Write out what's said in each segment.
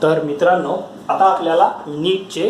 तर मित्रांनो, आता आपल्याला नीटचे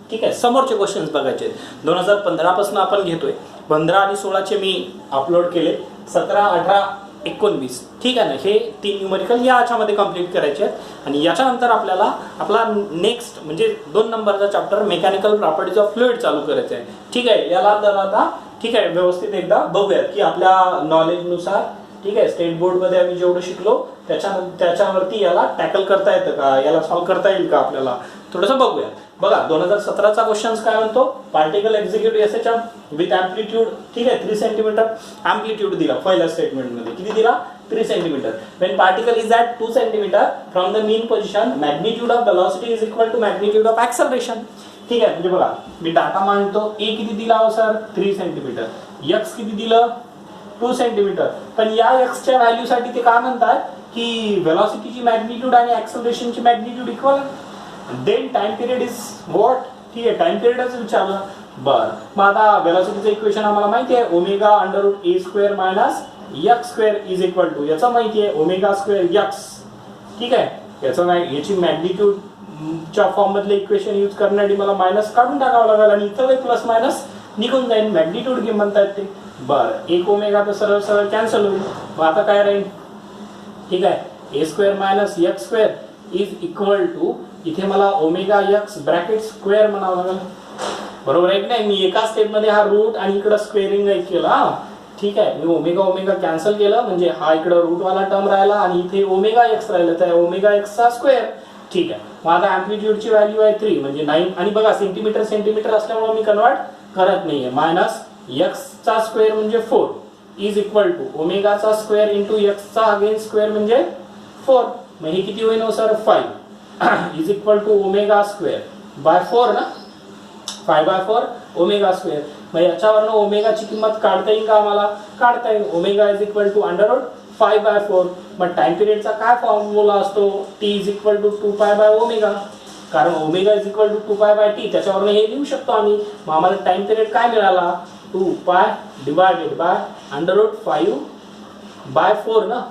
ठीक आहे समोरचे क्वेश्चन्स बघायचे आहेत. 2015 पासून आपण घेतोय. 15 आणि 16चे मी अपलोड केले. 17, 18, 19 ठीक आहे ना, हे 3 न्यूमरिकल याच्यामध्ये कंप्लीट करायचे आहेत. आणि याच्यानंतर आपल्याला आपला नेक्स्ट म्हणजे 2 नंबरचा chapter mechanical properties of fluid चालू करायचा आहे. ठीक आहे, याला तर आता ठीक आहे व्यवस्थित एकदा बघूयात की आपल्या नॉलेजनुसार ठीक आहे स्टेट बोर्डमध्ये आम्ही जेवढं शिकलो त्याच्यावरती याला टॅकल करता येतं का, याला सॉल्व्ह करता येईल का आपल्याला, थोडंसं बघूया. बघा 2017चा क्वेश्चन्स काय म्हणतो, particle execute SHM with amplitude ठीक आहे 3 सेंटीमीटर अँप्लिट्यूड दिला पहिल्या स्टेटमेंटमध्ये. किती दिला? 3 centimetre. When particle is at 2 centimetre from the mean position magnitude of velocity is equal to magnitude of acceleration. ठीक आहे, म्हणजे बघा मी डाटा मांडतो. ए किती दिला हो सर? 3 सेंटीमीटर. एक्स किती दिलं? 2 सेंटीमीटर. पण या एक्सच्या व्हॅल्यूसाठी ते काय म्हणतात की वेलोसिटीची मॅग्निट्यूड आणि ॲक्सेलरेशनची magnitude equal. Then time period is what. ठीक आहे, टाइम पिरियडच विचारलं. बरं, मग आता वेलोसिटीचं इक्वेशन आम्हाला माहिती आहे omega under root a square minus x square is equal to, याचं माहिती आहे ओमेगा स्क्वेअर एक्स. ठीक आहे, याची मॅग्निट्यूडच्या फॉर्म मधले इक्वेशन यूज करण्यासाठी मला मायनस काढून टाकावं लागेल आणि इथं प्लस मायनस निघून जाईल. मॅग्निट्यूड घे म्हणतात ते. बरं, 1 ओमेगा तर सरळ सरळ कॅन्सल होईल. मग आता काय राहील? ठीक आहे, a square minus x square is equal to, इथे मला ओमेगा एक्स ब्रॅकेट स्क्वेअर म्हणावं लागेल. बरोबर आहे की नाही? मी एका स्टेपमध्ये हा रूट आणि इकडं स्क्वेअरिंग केला. ठीक आहे, मी ओमेगा ओमेगा कॅन्सल केलं म्हणजे हा इकडं रूटवाला टर्म राहिला आणि इथे ओमेगा एक्स राहिलं, तर ओमेगा एक्सचा स्क्वेअर. ठीक आहे, मग आता अँप्लिट्यूडची व्हॅल्यू आहे 3 म्हणजे 9. आणि बघा सेंटीमीटर सेंटीमीटर असल्यामुळे मी कन्वर्ट करत नाहीये. मायनस एक्सचा स्क्वेअर म्हणजे 4 इज इक्वल टू ओमेगाचा स्क्वेअर इंटू एक्सचा अगेन स्क्वेअर म्हणजे 4. मग हे किती होईल सर? 5 is equal to omega square by 4 ना, 5/4 ओमेगा स्क्वेअर. मग याच्यावरनं ओमेगाची किंमत काढता येईल का आम्हाला? काढता येईल. Omega is equal to under root 5/4. मग टाइम पिरियडचा काय फॉर्म्युला असतो? टी इज इक्वल टू 2π/ओमेगा. कारण omega is equal to 2π/t, त्याच्यावरनं हे लिहू शकतो आम्ही. मग आम्हाला टाइम पिरियड काय मिळाला? 2π डिवायडेड बाय अंडर रूट 5/4 ना.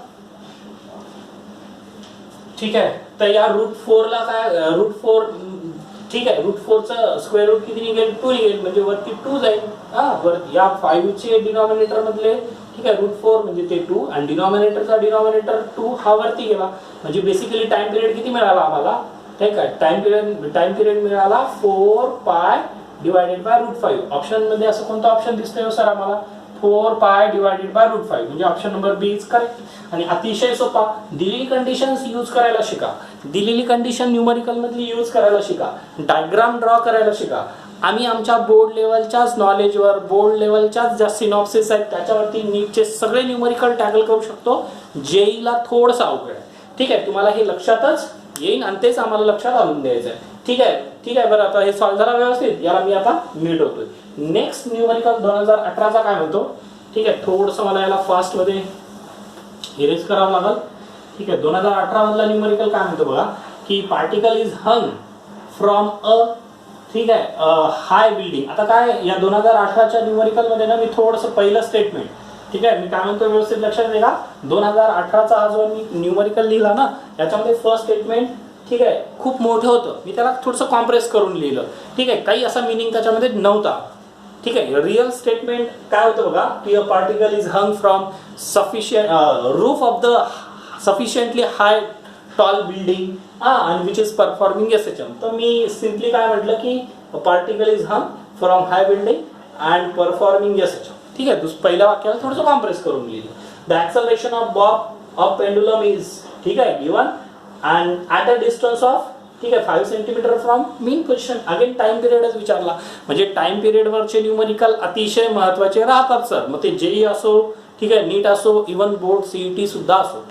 ठीक आहे, तर या रूट 4 ला काय रूट 4 ठीक आहे, रूट 4चं स्क्वेअर रूट किती निघेल? 2 निघेल म्हणजे वरती 2 जाईल. वरती या 5 चे डिनॉमिनेटर मधले ठीक आहे रूट 4 म्हणजे ते 2 आणि डिनॉमिनेटरचा डिनॉमिनेटर 2 हा वरती गेला. म्हणजे बेसिकली टाइम पिरियड किती मिळाला आम्हाला? ठीक आहे, टाइम पिरियड मिळाला 4π डिवायडेड बाय रूट 5. ऑप्शन मध्ये असं कोणतं ऑप्शन दिसतंय सर आम्हाला? 4π डिवायडेड बाय रूट 5 म्हणजे option number B is correct. आणि अतिशय सोपा, दिलेली कंडिशन्स यूज करायला शिका. दिलेली कंडिशन न्यूमरिकल मधली यूज करायला शिका. डायग्राम ड्रॉ करायला शिका. आम्ही आमच्या बोर्ड लेवलच्याच नॉलेजवर, बोर्ड लेवलच्याच ज्या सिनॉप्सिस आहेत त्याच्यावरती नीटचे सगळे न्यूमरिकल टॅकल करू शकतो. जेईला थोडंसं अवघड आहे. ठीक आहे, तुम्हाला हे लक्षातच येईल आणि तेच आम्हाला लक्षात आणून द्यायचं आहे. ठीक आहे, ठीक आहे. बरं, आता हे सॉल्व्ह झाला व्यवस्थित. याला मी आता मीट होतोय. नेक्स्ट न्यूमरिकल 2018चा काय म्हणतो? ठीक आहे, थोडंसं मला याला फास्ट मध्ये इरेज करावं लागेल. ठीक आहे, 2018 मधला न्यूमरिकल काय म्हणतो बघा की particle is hung from a ठीक आहे हाय बिल्डिंग. आता काय या 2018च्या न्यूमरिकल मध्ये ना मी थोडंसं पहिलं स्टेटमेंट ठीक आहे मी काय म्हणतो व्यवस्थित लक्षात आहे का? 2018चा हा जो मी न्यूमरिकल लिहिला ना याच्यामध्ये फर्स्ट स्टेटमेंट ठीक आहे खूप मोठं होतं. मी त्याला थोडंसं कॉम्प्रेस करून लिहिलं. ठीक आहे, काही असा मिनिंग त्याच्यामध्ये नव्हता. ठीक आहे, रिअल स्टेटमेंट काय होतं बघा की a particle is hung from sufficient roof of the sufficiently high tall building आणि विच इज परफॉर्मिंग एसएचएम. तर मी सिम्पली काय म्हटलं की particle is hung from high building and performing SHM. ठीक आहे, पहिल्या वाक्याला थोडंसं कॉम्प्रेस करून लिहिलं. The acceleration of bob of pendulum is ठीक आहे given and at a distance of ठीक आहे 5 centimetre from mean position. Again time पिरियडच विचारला म्हणजे टाइम पिरियडवरचे न्यूमरिकल अतिशय महत्वाचे राहतात सर. मग ते जेई असो ठीक आहे नीट असो इव्हन बोर्ड सीईटी सुद्धा असो.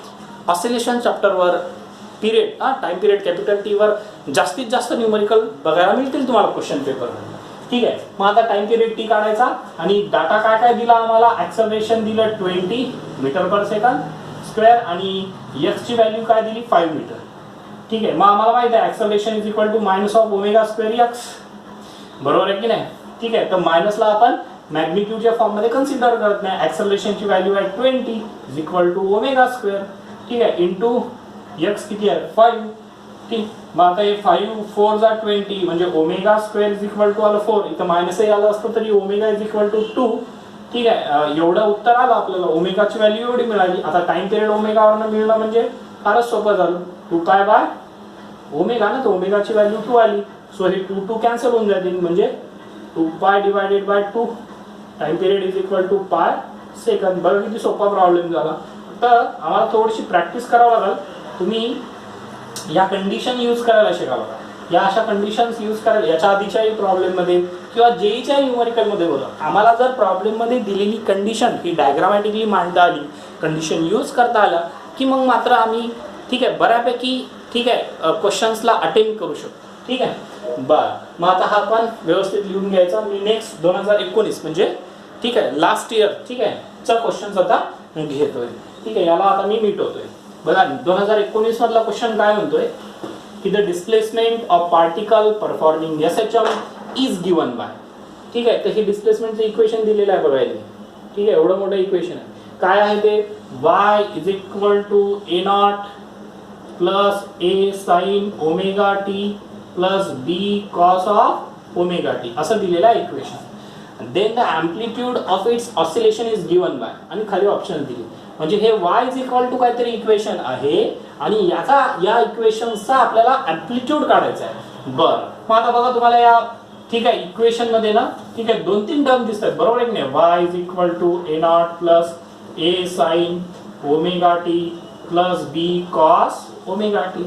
ऑसिलेशन चॅप्टरवर period time period capital T वर जास्तीत जास्त न्यूमरिकल बघायला मिळतील तुम्हाला क्वेश्चन पेपरमध्ये. ठीक आहे, मग आता टाइम पिरियड टी काढायचा आणि डाटा काय काय दिला आम्हाला? ॲक्सेलरेशन दिलं 20 मीटर पर सेकंड स्क्वेअर आणि एक्सची व्हॅल्यू काय दिली? 5 मीटर. ठीक आहे, मग आम्हाला माहिती आहे acceleration is equal to minus of omega square x. बरोबर आहे की नाही? ठीक आहे, तर मायनसला आपण मॅग्निट्यूडच्या फॉर्म मध्ये कन्सिडर करत नाही. ॲक्सेलरेशनची व्हॅल्यू आहे 20 is equal to omega square. ठीक आहे, इंटू एक्स किती आहे? 5. ठीक. मग आता हे 5 4 जा 20 म्हणजे omega square is equal to आलं 4. इथं मायनस आलं असतं तरी ओमेगा इज इक्वल टू 2. ठीक आहे, एवढं उत्तर आलं आपल्याला. ओमेगाची व्हॅल्यू एवढी मिळाली. आता टाइम पिरियड ओमेगावरनं मिळणं म्हणजे फारच सोपं झालं. 2 पाय बाय ओमेगा ना, तर ओमेगाची व्हॅल्यू 2 आली. सो हे 2 2 कॅन्सल होऊन जातील म्हणजे 2 pi divided by 2. Time period is equal to pi second. बघा किती सोपा प्रॉब्लेम झाला. तर आम्हाला थोडीशी प्रॅक्टिस करावं लागेल. तुम्ही या कंडिशन यूज करायला शिकावं. या अशा कंडिशन्स यूज करायला याच्या आधीच्याही प्रॉब्लेममध्ये किंवा जेईच्या न्यूमरिकलमध्ये बोला, आम्हाला जर प्रॉब्लेममध्ये दिलेली कंडिशन ही डायग्रामॅटिकली मांडता आली, कंडिशन यूज करता आला की मग मात्र आम्ही ठीक आहे बऱ्यापैकी ठीक आहे क्वेश्चन्सला अटेम्प्ट करू शकतो. ठीक आहे बरं. मग आता हा पण व्यवस्थित लिहून घ्यायचा. मी नेक्स्ट 2019 म्हणजे ठीक आहे लास्ट इयर ठीक आहे चा क्वेश्चन आता घेतोय. ठीक आहे, याला आता मी मिटवतोय. बघा 2019 मधला क्वेश्चन काय म्हणतोय की the displacement of particle performing SHM is given bye. ठीक आहे, तर हे डिस्प्लेसमेंटचं इक्वेशन दिलेलं आहे बघायला. ठीक आहे, एवढं मोठं इक्वेशन आहे. काय आहे ते y is equal to a naught plus a sine omega t plus b cos of omega t असं दिलेलं आहे equation. Then the amplitude of its oscillation is given by आणि खाली ऑप्शन दिले. म्हणजे हे y इज इक्वल टू काहीतरी equation आहे आणि याचा या इक्वेशनचा आपल्याला अँप्लिट्यूड काढायचा आहे. बरं, मग आता बघा तुम्हाला या ठीक आहे इक्वेशन मध्ये ना ठीक आहे 2-3 टर्म दिसतात बरोबर आहे की नाही. y is equal to a naught plus a sine omega t plus b cos omega t.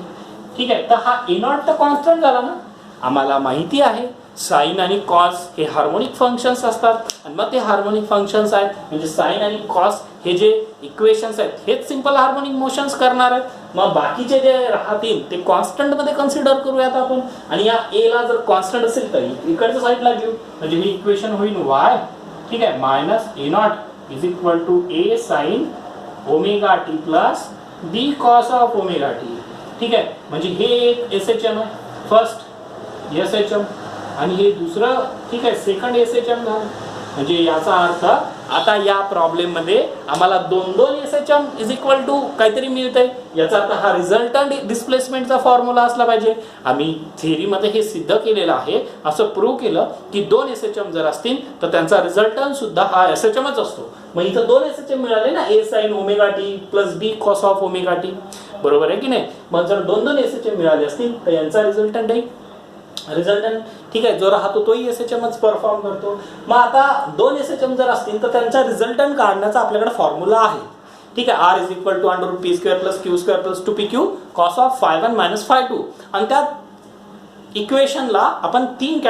ठीक आहे, तर हा a नॉट तर कॉन्स्टंट झाला ना. आम्हाला माहिती आहे साइन आणि कॉस हे हार्मोनिक फंक्शन्स असतात आणि मग ते हार्मोनिक फंक्शन्स आहेत म्हणजे साइन आणि कॉस हे जे इक्वेशन्स आहेत हेच सिंपल हार्मोनिक मोशन्स करणार आहेत. मग बाकीचे जे राहतील ते कॉन्स्टंट मध्ये कन्सिडर करूयात आपण. आणि या ए ला जर कॉन्स्टंट असेल तर इकडच्या साईडला घेऊ म्हणजे हे इक्वेशन होईल y ठीक आहे minus a naught is equal to a sine omega t plus b cos of omega t. ठीक आहे, म्हणजे हे एक SHM आहे फर्स्ट SHM आणि हे दुसरं ठीक आहे सेकंड SHM झालं. म्हणजे याचा अर्थ आता या प्रॉब्लेम मध्ये आम्हाला 2 SHM इज इक्वल टू काहीतरी मिळतंय. याचा अर्थ हा रिझल्टंट डिस्प्लेसमेंटचा फॉर्म्युला असला पाहिजे. आम्ही थिअरीमध्ये हे सिद्ध केलेलं आहे. असं प्रूव्ह केलं की 2 SHM जर असतील तर त्यांचा रिझल्टंट सुद्धा हा SHMच असतो. मग इथं 2 SHM मिळाले ना a sine omega t plus b cos of omega T. बरोबर आहे की नाही. मग जर 2 SHM मिळाले असतील तर यांचा रिझल्टंट आहे रिझल्टंट ठीक आहे जो राहतो तोही SHMच परफॉर्म करतो. मग आता 2 SHM जर असतील तर त्यांचा रिझल्टंट काढण्याचा आपल्याकडे फॉर्म्युला आहे. ठीक आहे, r is equal to under root p square plus q square plus 2pq cos of phi1 minus phi2. आणि त्या इक्वेशनला आपण 3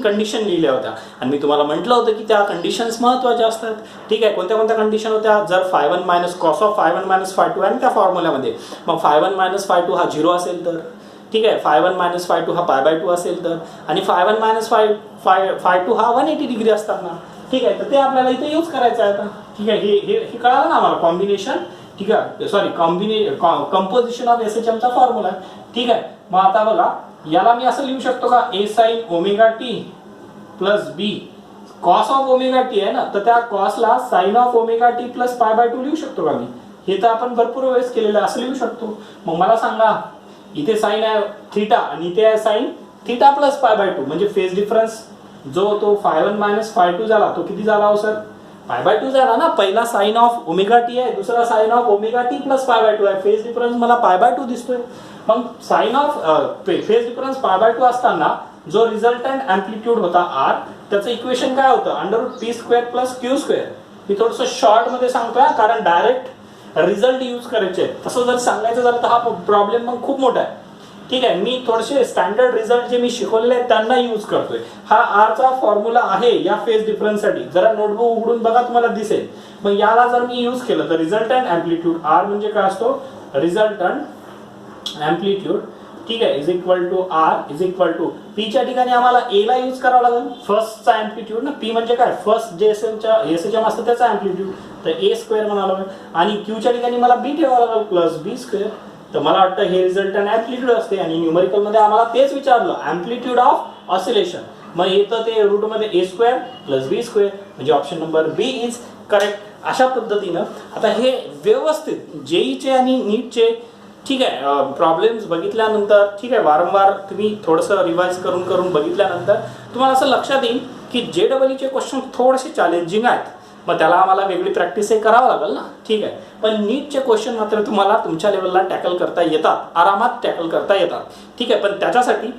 कंडिशन लिहिल्या होत्या आणि मी तुम्हाला म्हटलं होतं की त्या कंडिशन्स महत्त्वाच्या असतात. ठीक आहे, कोणत्या कोणत्या कंडिशन होत्या. जर phi1 minus cos of phi1 minus phi2 आणि त्या फॉर्म्युल्यामध्ये मग phi1 मायनस phi2 हा 0 असेल तर ठीक आहे phi1 मायनस phi2 हा π/2 असेल तर आणि phi1 मायनस phi2 हा 180 डिग्री असतात ना. ठीक आहे, तर ते आपल्याला इथे यूज करायचं आहे आता. ठीक आहे, हे कळालं ना आम्हाला कॉम्बिनेशन. ठीक आहे सॉरी कंपोजिशन ऑफ SHM चा फॉर्म्युला. ठीक आहे, मग आता बघा याला मी असं लिहू शकतो का a sine omega t plus b cos of omega t आहे ना, तर त्या कॉसला sine of omega t plus π/2 लिहू शकतो का मी. हे तर आपण भरपूर वेळेस केलेलं असं लिहू शकतो. मग मला सांगा इथे साइन आहे थीटा आणि इथे आहे साइन थीटा प्लस π/2 म्हणजे फेज डिफरन्स जो तो phi1 मायनस phi2 झाला तो किती झाला हो सर π/2 झाला ना. पहिला साइन ऑफ ओमेगा टी आहे दुसरा sine of omega t plus π/2 आहे. फेज डिफरन्स मला π/2 दिसतोय. मग साइन ऑफ फेज डिफरन्स π/2 असताना जो रिझल्टंट अँप्लिट्यूड होता r त्याचं इक्वेशन काय होतं under root p square plus q square. मी थोडंसं शॉर्ट मध्ये सांगतोय कारण डायरेक्ट रिझल्ट यूज करायचे. तसं जर सांगायचं झालं तर हा प्रॉब्लेम मग खूप मोठा आहे. ठीक आहे, मी थोडेसे स्टँडर्ड रिझल्ट जे मी शिकवलेले आहेत त्यांना यूज करतोय. हा r चा फॉर्म्युला आहे या फेज डिफरन्स साठी. जरा नोटबुक उघडून बघा तुम्हाला दिसेल. मग याला जर मी यूज केलं तर रिझल्टंट अँप्लिट्यूड r म्हणजे काय असतो रिझल्टंट अँप्लिट्यूड ठीक आहे is equal to r is equal to p च्या ठिकाणी आम्हाला a ला यूज करावं लागेल फर्स्टचा अँप्लिट्यूड ना. p म्हणजे काय फर्स्ट जे SHM असतं त्याचा अँप्लिट्यूड तर a स्क्वेअर म्हणाला आणि q च्या ठिकाणी मला b ठेवावं लागेल प्लस b स्क्वेअर. तर मला वाटतं हे रिझल्टंट अँप्लिट्यूड असते आणि न्यूमरिकल मध्ये आम्हाला तेच विचारलं अँप्लिट्यूड ऑफ ऑसिलेशन. मग येतं ते रूट मध्ये a square plus b square म्हणजे option number b is correct. अशा पद्धतीनं आता हे व्यवस्थित जेईचे आणि नीटचे ठीक आहे, प्रॉब्लेम्स बघितल्यानंतर ठीक आहे वारंवार तुम्ही थोडंसं रिवाइज करून करून बघितल्यानंतर तुम्हाला असं लक्षात येईल की JEE क्वेश्चन थोडेसे चॅलेंजिंग आहेत, मग त्याला आम्हाला वेगळी प्रॅक्टिस हे करावं लागेल ना, ठीक आहे. पण नीटचे क्वेश्चन मात्र तुम्हाला तुमच्या लेवलला टॅकल करता येतात, आरामात टॅकल करता येतात, ठीक आहे. पण त्याच्यासाठी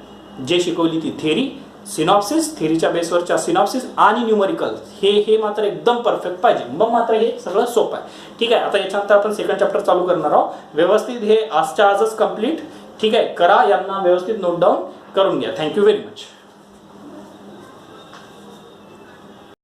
जे शिकवली ती थेरी, सिनॉप्सिस, थेरीच्या बेसवरच्या सिनॉप्सिस आणि न्यूमरिकल हे मात्र एकदम परफेक्ट पाहिजे, मग मात्र हे सगळं सोपं आहे, ठीक आहे. आता याच्यानंतर आपण सेकंड चॅप्टर चालू करणार आहोत. व्यवस्थित हे आजच्या आजच कम्प्लीट, ठीक आहे, करा, यांना व्यवस्थित नोट डाऊन करून घ्या. Thank you very much.